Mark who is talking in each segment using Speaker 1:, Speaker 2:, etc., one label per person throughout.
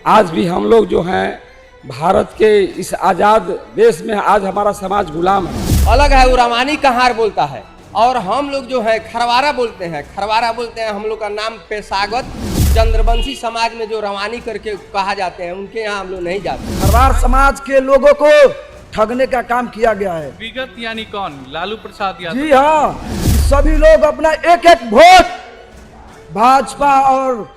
Speaker 1: आज भी हम लोग जो हैं भारत के इस आज़ाद देश में आज हमारा समाज गुलाम है।
Speaker 2: अलग है वो रवानी कहार बोलता है और हम लोग जो है खरवारा बोलते हैं। खरवारा बोलते हैं, हम लोग का नाम पेशागत चंद्रवंशी समाज में जो रवानी करके कहा जाते हैं उनके यहाँ हम लोग नहीं जाते।
Speaker 3: खरवार समाज के लोगों को ठगने का काम किया गया है।
Speaker 4: विगत यानी कौन? लालू प्रसाद यादव।
Speaker 3: जी हाँ, सभी लोग अपना एक एक वोट भाजपा और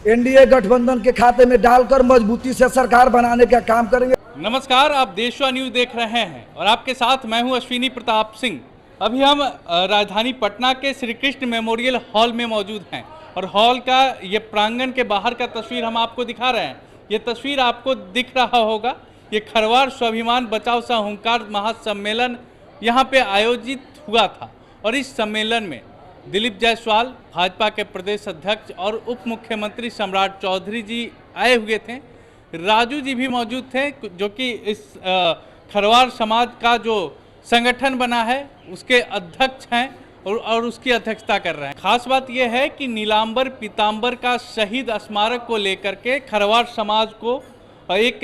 Speaker 3: एनडीए गठबंधन के खाते में डालकर मजबूती से सरकार बनाने का काम करेंगे।
Speaker 4: नमस्कार, आप देशवा न्यूज देख रहे हैं और आपके साथ मैं हूं अश्विनी प्रताप सिंह। अभी हम राजधानी पटना के श्री कृष्ण मेमोरियल हॉल में मौजूद हैं और हॉल का ये प्रांगण के बाहर का तस्वीर हम आपको दिखा रहे हैं। ये तस्वीर आपको दिख रहा होगा, ये खरवार स्वाभिमान बचाओ सह हुंकार महासम्मेलन यहाँ पे आयोजित हुआ था और इस सम्मेलन में दिलीप जायसवाल भाजपा के प्रदेश अध्यक्ष और उप मुख्यमंत्री सम्राट चौधरी जी आए हुए थे। राजू जी भी मौजूद थे जो कि इस खरवार समाज का जो संगठन बना है उसके अध्यक्ष हैं और उसकी अध्यक्षता कर रहे हैं। खास बात यह है कि नीलांबर पीतांबर का शहीद स्मारक को लेकर के खरवार समाज को एक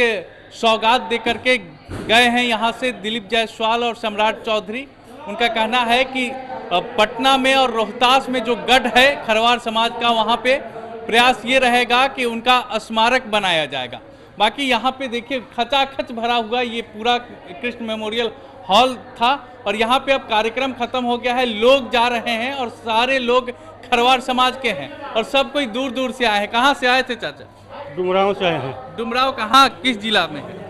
Speaker 4: सौगात देकर के गए हैं यहाँ से दिलीप जायसवाल और सम्राट चौधरी। उनका कहना है कि पटना में और रोहतास में जो गढ़ है खरवार समाज का, वहाँ पे प्रयास ये रहेगा कि उनका स्मारक बनाया जाएगा। बाकी यहाँ पे देखिए खचाखच भरा हुआ ये पूरा कृष्ण मेमोरियल हॉल था और यहाँ पे अब कार्यक्रम खत्म हो गया है, लोग जा रहे हैं और सारे लोग खरवार समाज के हैं और सब कोई दूर दूर से आए हैं। कहाँ से आए थे चाचा?
Speaker 5: डुमराव से आए हैं।
Speaker 4: डुमराव कहाँ, किस जिला में है?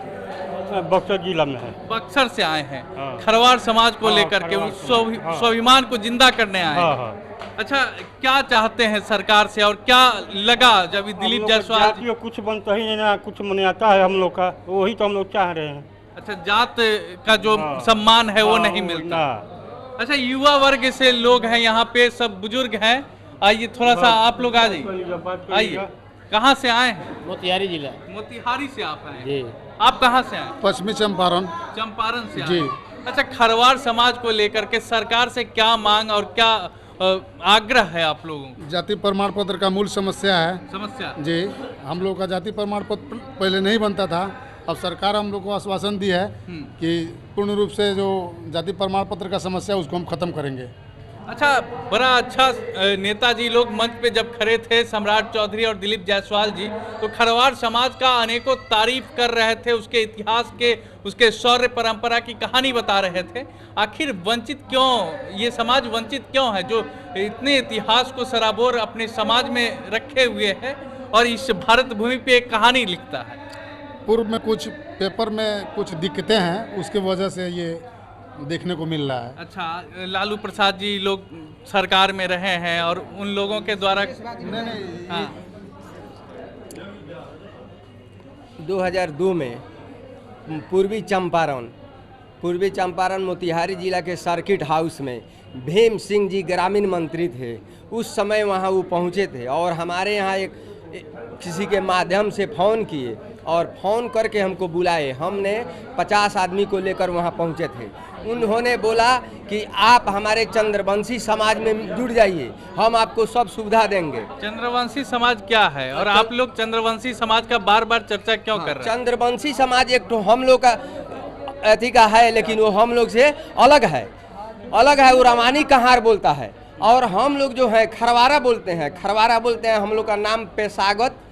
Speaker 5: बक्सर जिला में है।
Speaker 4: बक्सर से आए हैं।
Speaker 5: हाँ।
Speaker 4: खरवार समाज को लेकर के उस स्वाभिमान को जिंदा करने आए
Speaker 5: हाँ,
Speaker 4: हैं।
Speaker 5: हाँ।
Speaker 4: अच्छा, क्या चाहते हैं सरकार से और क्या लगा जब दिलीप जायसवाल?
Speaker 5: कुछ बनता ही नहीं ना, कुछ मन आता है हम लोग का, वही तो हम लोग चाह रहे हैं।
Speaker 4: अच्छा, जात का जो सम्मान है वो नहीं मिलता। अच्छा, युवा वर्ग से लोग हैं यहाँ पे, सब बुजुर्ग हैं। आइए थोड़ा सा आप लोग आ जाइए। आइए, कहाँ से आए हैं?
Speaker 6: मोतिहारी जिला।
Speaker 4: मोतिहारी से आप आए
Speaker 6: जी।
Speaker 4: आप कहाँ से आए?
Speaker 7: पश्चिमी चंपारण।
Speaker 4: चंपारण से
Speaker 7: जी।
Speaker 4: आए। अच्छा, खरवार समाज को लेकर के सरकार से क्या मांग और क्या आग्रह है आप लोगों को?
Speaker 7: जाति प्रमाण पत्र का मूल समस्या है।
Speaker 4: समस्या
Speaker 7: जी, हम लोग का जाति प्रमाण पत्र पहले नहीं बनता था। अब सरकार हम लोग को आश्वासन दी है कि पूर्ण रूप से जो जाति प्रमाण पत्र का समस्या है उसको हम खत्म करेंगे।
Speaker 4: अच्छा, बड़ा अच्छा नेताजी लोग मंच पे जब खड़े थे, सम्राट चौधरी और दिलीप जायसवाल जी, तो खरवार समाज का अनेकों तारीफ कर रहे थे, उसके इतिहास के, उसके शौर्य परंपरा की कहानी बता रहे थे। आखिर वंचित क्यों, ये समाज वंचित क्यों है जो इतने इतिहास को सराबोर अपने समाज में रखे हुए है और इस भारत भूमि पे एक कहानी लिखता है?
Speaker 7: पूर्व में कुछ पेपर में कुछ दिक्कतें हैं, उसकी वजह से ये देखने को मिल रहा है।
Speaker 4: अच्छा, लालू प्रसाद जी लोग सरकार में रहे हैं और उन लोगों के द्वारा
Speaker 7: नहीं।
Speaker 4: हाँ।
Speaker 2: 2002 में पूर्वी चंपारण मोतिहारी जिला के सर्किट हाउस में भीम सिंह जी ग्रामीण मंत्री थे। उस समय वहाँ वो पहुँचे थे और हमारे यहाँ एक किसी के माध्यम से फ़ोन किए और फ़ोन करके हमको बुलाए। हमने 50 आदमी को लेकर वहाँ पहुँचे थे। उन्होंने बोला कि आप हमारे चंद्रवंशी समाज में जुड़ जाइए, हम आपको सब सुविधा देंगे।
Speaker 4: चंद्रवंशी समाज क्या है और आप लोग चंद्रवंशी समाज का बार बार चर्चा क्यों कर रहे हैं?
Speaker 2: चंद्रवंशी समाज एक तो हम लोग का अथी का है, लेकिन वो हम लोग से अलग है। वो रवानी कहार बोलता है और हम लोग जो है खरवारा बोलते हैं। हम लोग का नाम पेशागत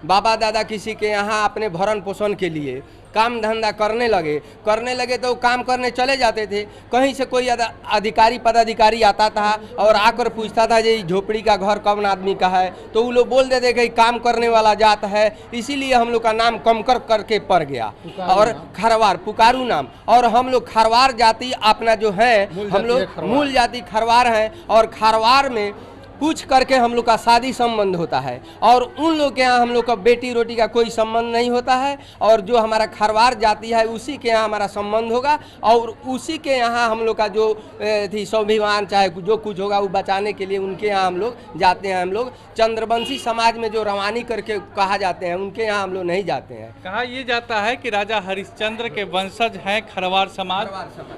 Speaker 2: बाबा दादा किसी के यहाँ अपने भरण पोषण के लिए काम धंधा करने लगे तो काम करने चले जाते थे। कहीं से कोई अधिकारी पदाधिकारी आता था और आकर पूछता था ये झोपड़ी का घर कौन आदमी का है, तो वो लोग बोल देते कि काम करने वाला जात है। इसीलिए हम लोग का नाम कमकर करके पड़ गया और खरवार पुकारू नाम। और हम लोग खरवार जाति अपना जो है, हम लोग मूल जाति खरवार हैं और खरवार में पूछ करके हम लोग का शादी संबंध होता है और उन लोग के यहाँ हम लोग का बेटी रोटी का कोई संबंध नहीं होता है। और जो हमारा खरवार जाति है उसी के यहाँ हमारा संबंध होगा और उसी के यहाँ हम लोग का जो थी स्वाभिमान चाहे जो कुछ होगा वो बचाने के लिए उनके यहाँ हम लोग जाते हैं। हम लोग चंद्रवंशी समाज में जो रवानी करके कहा जाते हैं उनके यहाँ हम लोग नहीं जाते हैं। कहा
Speaker 4: ये जाता है कि राजा हरिश्चंद्र के वंशज हैं खरवार समाज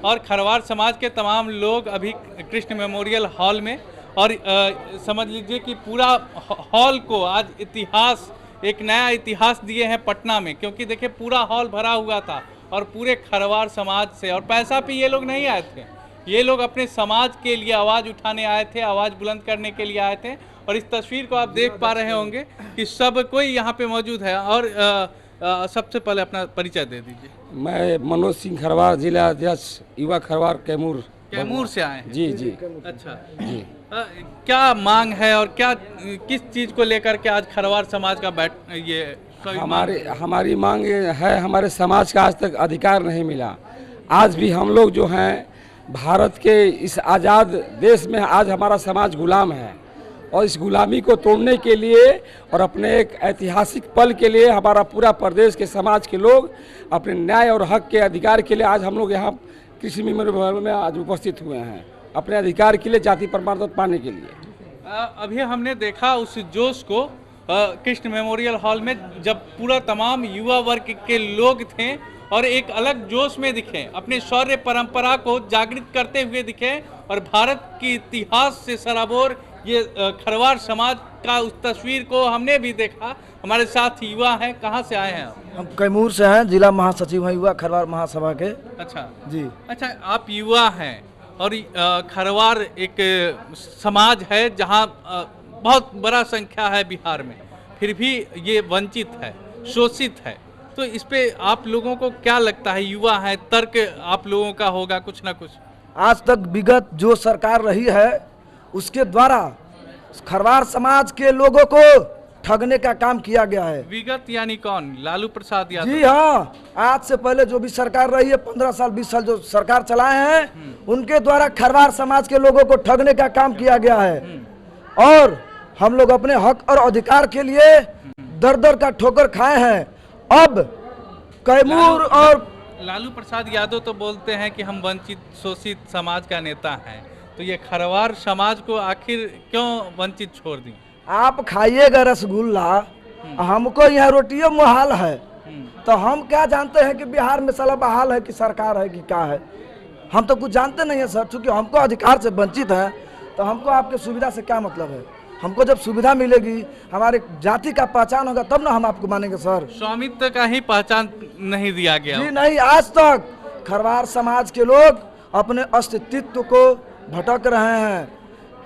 Speaker 4: और खरवार समाज के तमाम लोग अभी कृष्ण मेमोरियल हॉल में और समझ लीजिए कि पूरा हॉल को आज इतिहास एक नया इतिहास दिए हैं पटना में, क्योंकि देखिए पूरा हॉल भरा हुआ था और पूरे खरवार समाज से, और पैसा पे ये लोग नहीं आए थे, ये लोग अपने समाज के लिए आवाज़ उठाने आए थे, आवाज़ बुलंद करने के लिए आए थे। और इस तस्वीर को आप देख पा रहे होंगे कि सब कोई यहाँ पे मौजूद है। और सबसे पहले अपना परिचय दे दीजिए।
Speaker 1: मैं मनोज सिंह खरवार, जिला अध्यक्ष युवा खरवार
Speaker 4: कैमूर से आए हैं।
Speaker 1: जी जी
Speaker 4: अच्छा
Speaker 1: जी।
Speaker 4: क्या मांग है और क्या किस चीज़ को लेकर के आज खरवार समाज का
Speaker 1: हमारी मांग है, हमारे समाज का आज तक अधिकार नहीं मिला। आज भी हम लोग जो हैं भारत के इस आज़ाद देश में आज हमारा समाज गुलाम है, और इस गुलामी को तोड़ने के लिए और अपने एक ऐतिहासिक पल के लिए हमारा पूरा प्रदेश के समाज के लोग अपने न्याय और हक के अधिकार के लिए आज हम लोग यहाँ कृषि मेमोरियल में आज उपस्थित हुए हैं, अपने अधिकार के लिए, जाति प्रमाण पत्र पाने के लिए।
Speaker 4: अभी हमने देखा उस जोश को कृष्ण मेमोरियल हॉल में, जब पूरा तमाम युवा वर्ग के लोग थे और एक अलग जोश में दिखे, अपने शौर्य परंपरा को जागृत करते हुए दिखे, और भारत की इतिहास से सराबोर ये खरवार समाज का उस तस्वीर को हमने भी देखा। हमारे साथ युवा हैं, कहाँ से आए हैं आप?
Speaker 3: हम कैमूर से हैं, जिला महासचिव हैं युवा खरवार महासभा के।
Speaker 4: अच्छा
Speaker 3: जी।
Speaker 4: अच्छा, आप युवा हैं और खरवार एक समाज है जहाँ बहुत बड़ा संख्या है बिहार में, फिर भी ये वंचित है, शोषित है, तो इस पे आप लोगों को क्या लगता है? युवा है, तर्क आप लोगों का होगा कुछ ना कुछ।
Speaker 3: आज तक विगत जो सरकार रही है उसके द्वारा खरवार समाज के लोगों को ठगने का काम किया गया है।
Speaker 4: विगत यानी कौन? लालू प्रसाद यादव?
Speaker 3: जी हाँ, आज से पहले जो भी सरकार रही है, 15 साल 20 साल जो सरकार चलाए हैं, उनके द्वारा खरवार समाज के लोगों को ठगने का काम किया गया है। और हम लोग अपने हक और अधिकार के लिए दर दर का ठोकर खाए हैं। अब कैमूर और
Speaker 4: लालू प्रसाद यादव तो बोलते हैं कि हम वंचित शोषित समाज का नेता हैं, तो ये खरवार समाज को आखिर क्यों वंचित छोड़ दी?
Speaker 3: आप खाइएगा रसगुल्ला, हमको यहाँ रोटियों मुहाल है, तो हम क्या जानते हैं कि बिहार में साला बहाल है कि सरकार है कि क्या है? हम तो कुछ जानते नहीं है सर, क्योंकि हमको अधिकार से वंचित है, तो हमको आपके सुविधा से क्या मतलब है? हमको जब सुविधा मिलेगी, हमारे जाति का पहचान होगा, तब ना हम आपको मानेंगे सर।
Speaker 4: स्वामित्व का ही पहचान नहीं दिया गया?
Speaker 3: जी नहीं, आज तक खरवार समाज के लोग अपने अस्तित्व को भटक रहे हैं।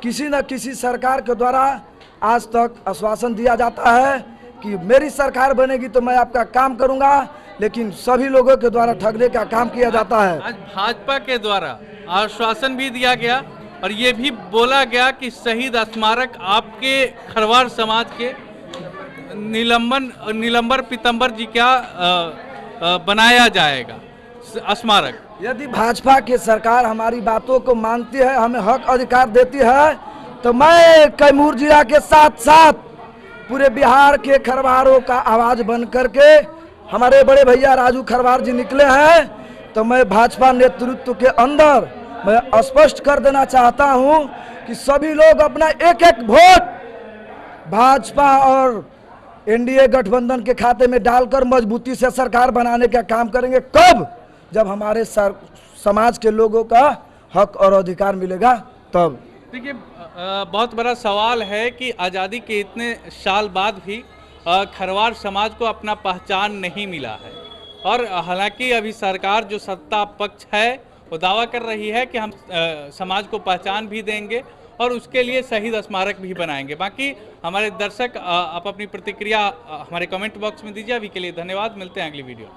Speaker 3: किसी न किसी सरकार के द्वारा आज तक आश्वासन दिया जाता है कि मेरी सरकार बनेगी तो मैं आपका काम करूंगा, लेकिन सभी लोगों के द्वारा ठगने का काम किया जाता है।
Speaker 4: आज भाजपा के द्वारा आश्वासन भी दिया गया और ये भी बोला गया कि शहीद स्मारक आपके खरवार समाज के नीलंबर पीतम्बर जी का बनाया जाएगा स्मारक।
Speaker 3: यदि भाजपा की सरकार हमारी बातों को मानती है, हमें हक अधिकार देती है, तो मैं कैमूर जिला के साथ साथ पूरे बिहार के खरवारों का आवाज बन करके, हमारे बड़े भैया राजू खरवार जी निकले हैं, तो मैं भाजपा नेतृत्व के अंदर मैं स्पष्ट कर देना चाहता हूं कि सभी लोग अपना एक एक वोट भाजपा और एनडीए गठबंधन के खाते में डालकर मजबूती से सरकार बनाने का काम करेंगे। कब? जब हमारे समाज के लोगों का हक और अधिकार मिलेगा तब।
Speaker 4: देखिए, बहुत बड़ा सवाल है कि आज़ादी के इतने साल बाद भी खरवार समाज को अपना पहचान नहीं मिला है, और हालांकि अभी सरकार जो सत्ता पक्ष है वो दावा कर रही है कि हम समाज को पहचान भी देंगे और उसके लिए शहीद स्मारक भी बनाएंगे। बाकी हमारे दर्शक आप अपनी प्रतिक्रिया हमारे कमेंट बॉक्स में दीजिए। अभी के लिए धन्यवाद, मिलते हैं अगली वीडियो।